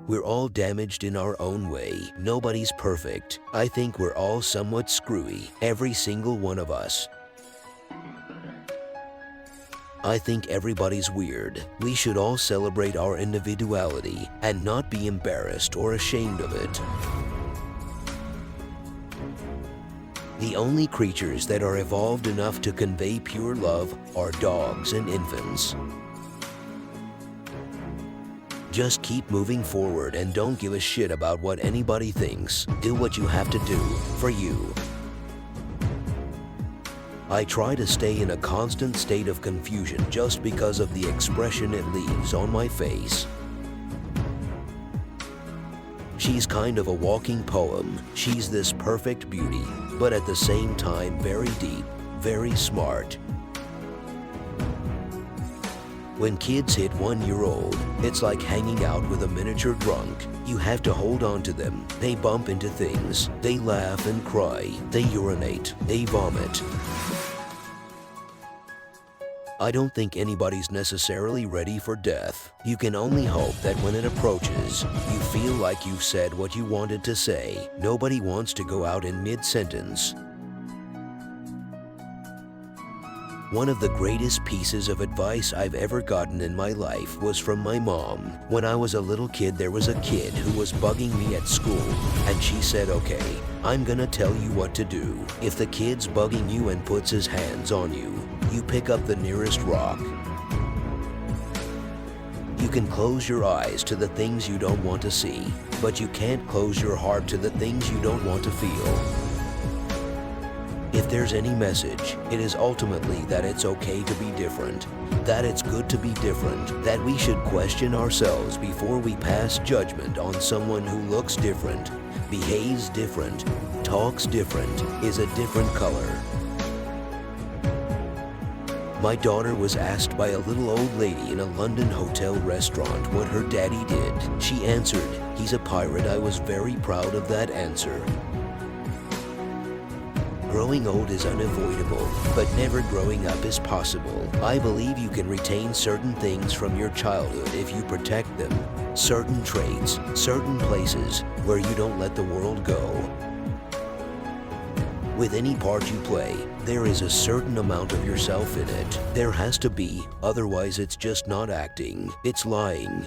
We're all damaged in our own way. Nobody's perfect. I think we're all somewhat screwy, every single one of us. I think everybody's weird. We should all celebrate our individuality and not be embarrassed or ashamed of it. The only creatures that are evolved enough to convey pure love are dogs and infants. Just keep moving forward and don't give a shit about what anybody thinks. Do what you have to do for you. I try to stay in a constant state of confusion just because of the expression it leaves on my face. She's kind of a walking poem. She's this perfect beauty, but at the same time very deep, very smart. When kids hit 1 year old, it's like hanging out with a miniature drunk. You have to hold on to them. They bump into things. They laugh and cry. They urinate. They vomit. I don't think anybody's necessarily ready for death. You can only hope that when it approaches, you feel like you've said what you wanted to say. Nobody wants to go out in mid-sentence. One of the greatest pieces of advice I've ever gotten in my life was from my mom. When I was a little kid, there was a kid who was bugging me at school, and she said, "Okay, I'm gonna tell you what to do. If the kid's bugging you and puts his hands on you, you pick up the nearest rock. You can close your eyes to the things you don't want to see, but you can't close your heart to the things you don't want to feel." If there's any message, it is ultimately that it's okay to be different, that it's good to be different, that we should question ourselves before we pass judgment on someone who looks different, behaves different, talks different, is a different color. My daughter was asked by a little old lady in a London hotel restaurant what her daddy did. She answered, "He's a pirate." I was very proud of that answer. Growing old is unavoidable, but never growing up is possible. I believe you can retain certain things from your childhood if you protect them. Certain traits, certain places where you don't let the world go. With any part you play, there is a certain amount of yourself in it. There has to be, otherwise it's just not acting, it's lying.